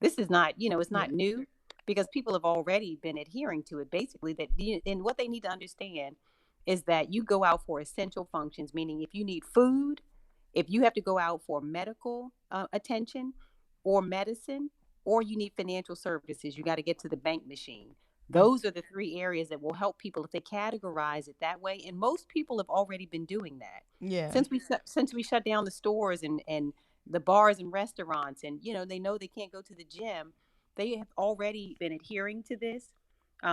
This is not, it's Yeah. not new because people have already been adhering to it. Basically, and what they need to understand is that you go out for essential functions, meaning if you need food, if you have to go out for medical attention or medicine, or you need financial services, you got to get to the bank machine. Mm. Those are the three areas that will help people if they categorize it that way. And most people have already been doing that Yeah. since we shut down the stores and the bars and restaurants, and they know they can't go to the gym. They have already been adhering to this,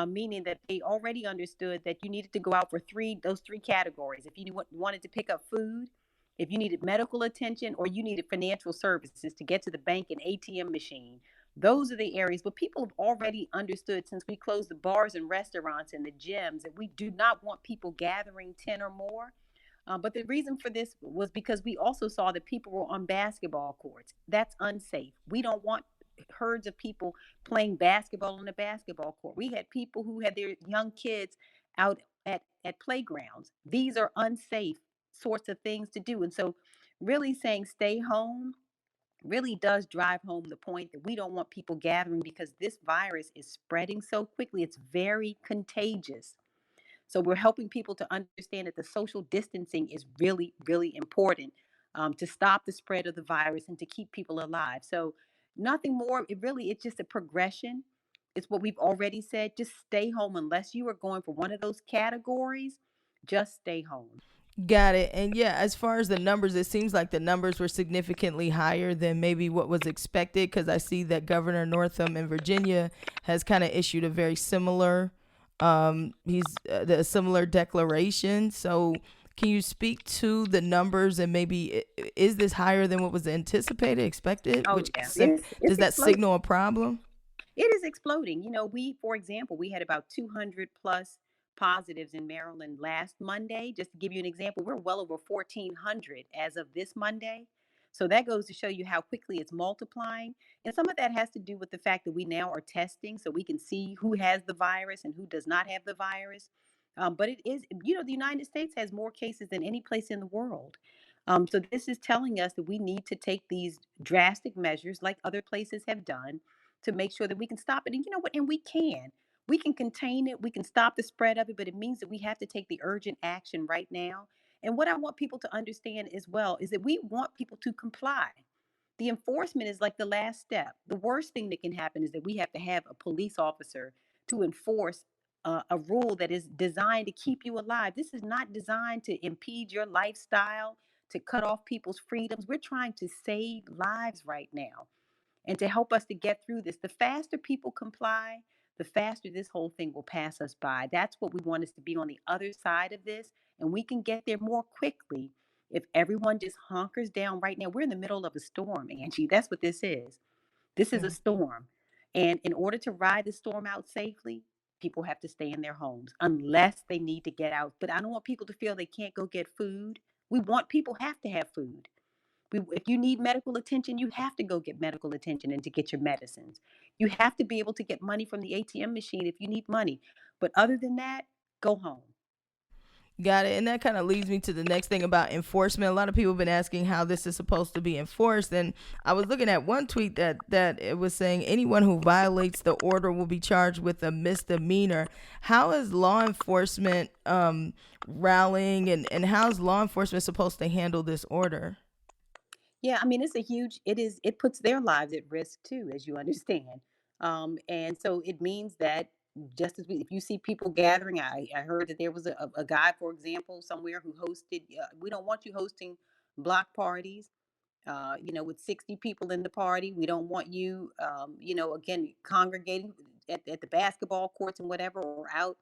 meaning that they already understood that you needed to go out for those three categories. If you wanted to pick up food, if you needed medical attention, or you needed financial services to get to the bank and ATM machine. Those are the areas. But people have already understood, since we closed the bars and restaurants and the gyms, that we do not want people gathering 10 or more. But the reason for this was because we also saw that people were on basketball courts. That's unsafe. We don't want herds of people playing basketball on a basketball court. We had people who had their young kids out at playgrounds. These are unsafe sorts of things to do. And so, really saying stay home really does drive home the point that we don't want people gathering, because this virus is spreading so quickly. It's very contagious. So we're helping people to understand that the social distancing is really, really important, to stop the spread of the virus and to keep people alive. So nothing more. It's just a progression. It's what we've already said. Just stay home unless you are going for one of those categories. Just stay home. Got it. And yeah, as far as the numbers, it seems like the numbers were significantly higher than maybe what was expected, because I see that Governor Northam in Virginia has kind of issued a very similar he's a similar declaration. So can you speak to the numbers, and maybe is this higher than what was anticipated, expected, Oh which yeah, it's does that exploding. signal a problem? It is exploding. For example, we had about 200 plus positives in Maryland last Monday. Just to give you an example, we're well over 1,400 as of this Monday. So that goes to show you how quickly it's multiplying. And some of that has to do with the fact that we now are testing so we can see who has the virus and who does not have the virus. But it is, the United States has more cases than any place in the world. So this is telling us that we need to take these drastic measures like other places have done to make sure that we can stop it. And you know what? And we can. We can contain it. We can stop the spread of it, but it means that we have to take the urgent action right now. And what I want people to understand as well is that we want people to comply. The enforcement is like the last step. The worst thing that can happen is that we have to have a police officer to enforce a rule that is designed to keep you alive. This is not designed to impede your lifestyle, to cut off people's freedoms. We're trying to save lives right now, and to help us to get through this. The faster people comply, the faster this whole thing will pass us by. That's what we want, us to be on the other side of this, and we can get there more quickly if everyone just hunkers down right now. We're in the middle of a storm, Angie. That's what this is. This is a Yeah. storm. And in order to ride the storm out safely, people have to stay in their homes unless they need to get out. But I don't want people to feel they can't go get food. We want people have to have food. If you need medical attention, you have to go get medical attention and to get your medicines. You have to be able to get money from the ATM machine if you need money. But other than that, go home. Got it. And that kind of leads me to the next thing about enforcement. A lot of people have been asking how this is supposed to be enforced. And I was looking at one tweet that it was saying anyone who violates the order will be charged with a misdemeanor. How is law enforcement rallying, and how is law enforcement supposed to handle this order? Yeah, I mean, it puts their lives at risk too, as you understand. And so it means that, if you see people gathering, I heard that there was a guy, for example, somewhere who hosted, we don't want you hosting block parties, with 60 people in the party. We don't want you, again, congregating at the basketball courts and whatever, or out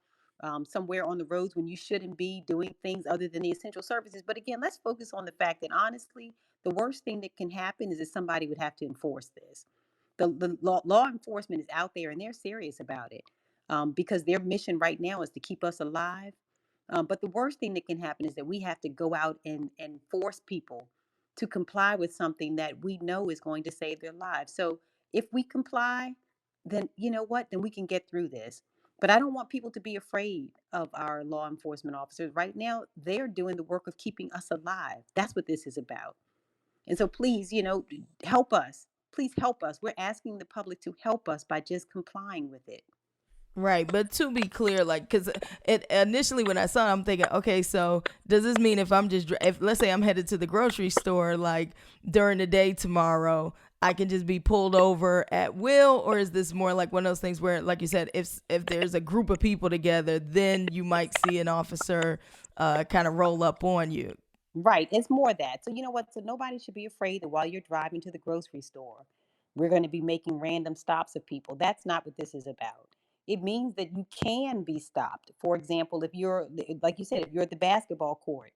somewhere on the roads when you shouldn't be doing things other than the essential services. But again, let's focus on the fact that honestly, the worst thing that can happen is that somebody would have to enforce this. The law enforcement is out there and they're serious about it, because their mission right now is to keep us alive. But the worst thing that can happen is that we have to go out and force people to comply with something that we know is going to save their lives. So if we comply, then you know what? Then we can get through this. But I don't want people to be afraid of our law enforcement officers. Right now, they're doing the work of keeping us alive. That's what this is about. And so please, help us. please help us. We're asking the public to help us by just complying with it. Right, but to be clear, like, cause it initially when I saw it, I'm thinking, okay, so does this mean if I'm just if let's say I'm headed to the grocery store like during the day tomorrow, I can just be pulled over at will, or is this more like one of those things where, like you said, if there's a group of people together, then you might see an officer kind of roll up on you? Right. It's more that. So you know what? So nobody should be afraid that while you're driving to the grocery store, we're going to be making random stops of people. That's not what this is about. It means that you can be stopped. For example, if you're like you said, if you're at the basketball court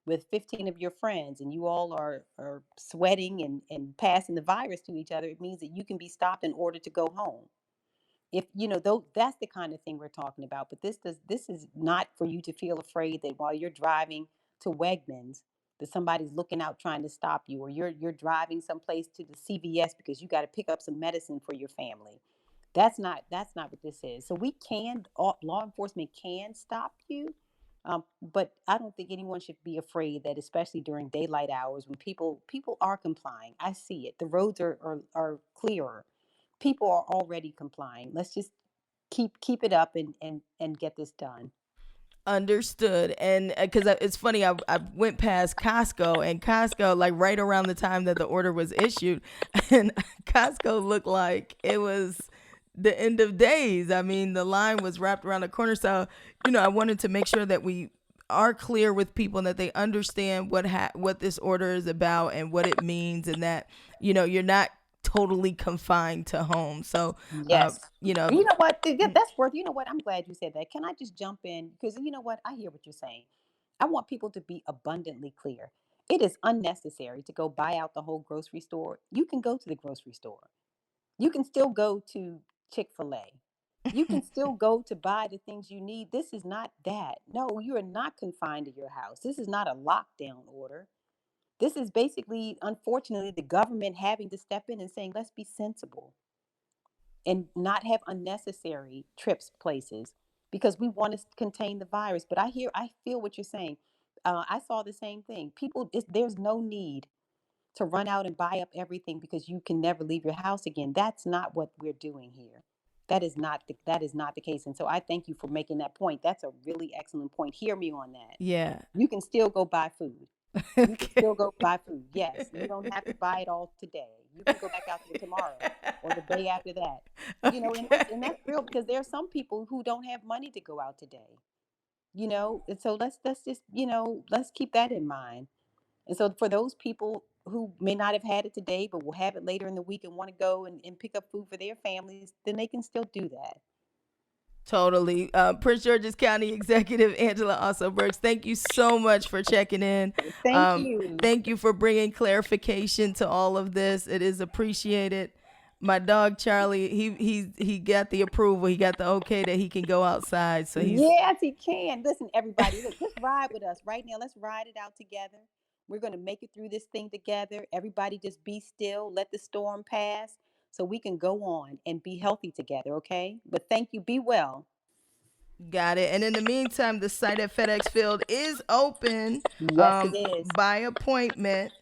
with 15 of your friends and you all are sweating and passing the virus to each other, it means that you can be stopped in order to go home. If you know though, that's the kind of thing we're talking about. But this is not for you to feel afraid that while you're driving to Wegmans that somebody's looking out trying to stop you, or you're driving someplace to the CVS because you got to pick up some medicine for your family. That's not what this is. So we can, law enforcement can stop you, but I don't think anyone should be afraid that, especially during daylight hours when people are complying. I see it. The roads are clearer. People are already complying. Let's just keep it up and get this done. Understood. And because it's funny, I went past Costco, and Costco, like right around the time that the order was issued, and Costco looked like it was the end of days. I mean, the line was wrapped around the corner. So, I wanted to make sure that we are clear with people and that they understand what this order is about and what it means, and that you're not totally confined to home. So, Yes. you know, And you know what? That's worth. You know what? I'm glad you said that. Can I just jump in? Because you know what? I hear what you're saying. I want people to be abundantly clear. It is unnecessary to go buy out the whole grocery store. You can go to the grocery store. You can still go to Chick-fil-A. You can still go to buy the things you need. This is not that. No, you are not confined to your house. This is not a lockdown order. This is basically, unfortunately, the government having to step in and saying, let's be sensible and not have unnecessary trips places because we want to contain the virus. But I feel what you're saying. I saw the same thing. There's no need to run out and buy up everything because you can never leave your house again. That's not what we're doing here. That is not the case. And so I thank you for making that point. That's a really excellent point. Hear me on that. yeah. You can still go buy food. You can Okay. still go buy food. Yes, you don't have to buy it all today. You can go back out there tomorrow or the day after that. And Okay. that's real because there are some people who don't have money to go out today. And so let's just let's keep that in mind. And so for those people who may not have had it today, but will have it later in the week and want to go and pick up food for their families, then they can still do that. Totally. Prince George's County Executive Angela Alsobrooks, thank you so much for checking in. Thank you. Thank you for bringing clarification to all of this. It is appreciated. My dog Charlie, he got the approval. He got the okay that he can go outside. So he's Yes, he can. Listen, everybody, look, just ride with us right now. Let's ride it out together. We're going to make it through this thing together. Everybody just be still, let the storm pass so we can go on and be healthy together, okay? But thank you. Be well. got it. And in the meantime, the site at FedEx Field is open Yes, it is. by appointment.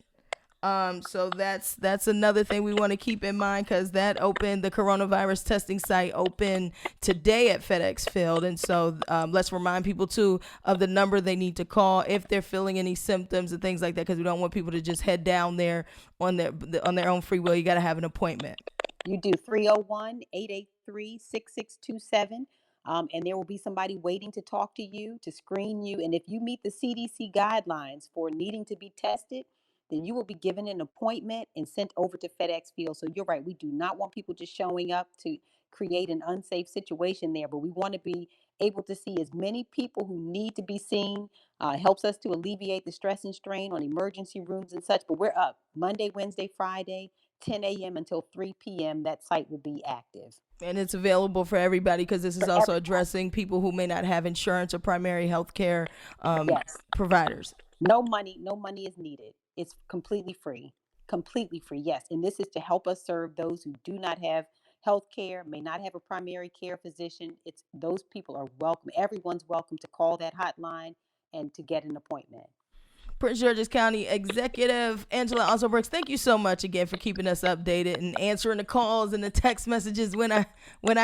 So that's another thing we want to keep in mind, because the coronavirus testing site opened today at FedEx Field, and so let's remind people too of the number they need to call if they're feeling any symptoms and things like that, because we don't want people to just head down there on their own free will. You got to have an appointment. You do 301-883-6627. And there will be somebody waiting to talk to you, to screen you. And if you meet the CDC guidelines for needing to be tested, then you will be given an appointment and sent over to FedEx Field. So you're right. We do not want people just showing up to create an unsafe situation there, but we want to be able to see as many people who need to be seen. Helps us to alleviate the stress and strain on emergency rooms and such. But we're up Monday, Wednesday, Friday, 10 a.m. until 3 p.m. That site will be active And it's available for everybody, because this is for also everybody. addressing people who may not have insurance or primary health care Yes. providers. No money is needed. It's completely free. Completely free. Yes. And this is to help us serve those who do not have health care, may not have a primary care physician. It's those people are welcome. Everyone's welcome to call that hotline and to get an appointment. Prince George's County Executive Angela Alsobrooks, thank you so much again for keeping us updated and answering the calls and the text messages when I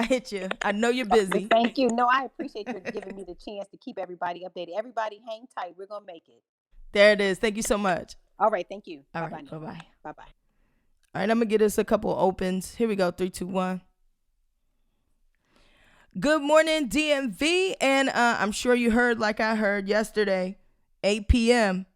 hit you. I know you're busy. Thank you. No, I appreciate you giving me the chance to keep everybody updated. Everybody hang tight. We're going to make it. There it is. Thank you so much. All right. Thank you. All Bye-bye. right. Bye-bye. Bye-bye. All right. I'm going to get us a couple opens. Here we go. 3, 2, 1. Good morning, DMV. And I'm sure you heard, like I heard yesterday, 8 p.m.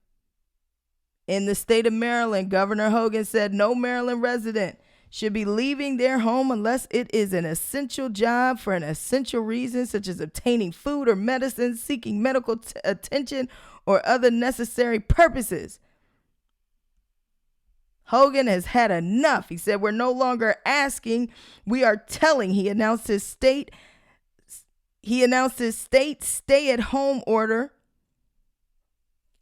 in the state of Maryland, Governor Hogan said no Maryland resident should be leaving their home unless it is an essential job for an essential reason, such as obtaining food or medicine, seeking medical attention, or other necessary purposes. Hogan has had enough. He said, we're no longer asking, we are telling. He announced his state stay-at-home order.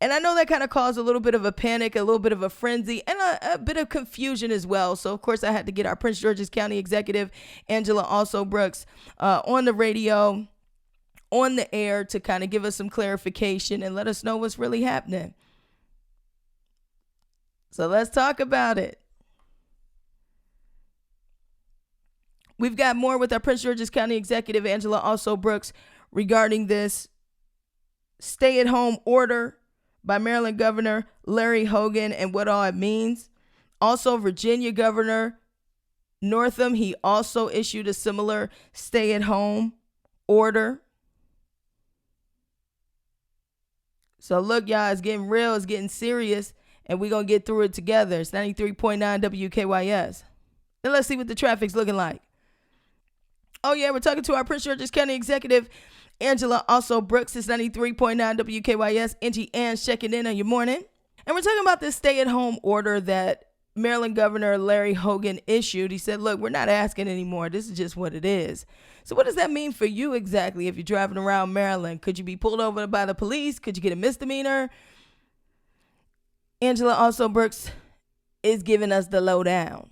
And I know that kind of caused a little bit of a panic, a little bit of a frenzy, and a bit of confusion as well. So, of course, I had to get our Prince George's County Executive, Angela Alsobrooks, on the radio, on the air to kind of give us some clarification and let us know what's really happening. So let's talk about it. We've got more with our Prince George's County Executive, Angela Alsobrooks, regarding this stay-at-home order by Maryland Governor Larry Hogan and what all it means. Also, Virginia Governor Northam, he also issued a similar stay-at-home order. So look, y'all, it's getting real, it's getting serious, and we're going to get through it together. It's 93.9 WKYS. And let's see what the traffic's looking like. Oh, yeah, we're talking to our Prince George's County Executive, Angela Alsobrooks. Is 93.9 WKYS. Ange checking in on your morning. And we're talking about this stay-at-home order that Maryland Governor Larry Hogan issued. He said, look, we're not asking anymore. This is just what it is. So what does that mean for you exactly if you're driving around Maryland? Could you be pulled over by the police? Could you get a misdemeanor? Angela Alsobrooks is giving us the lowdown.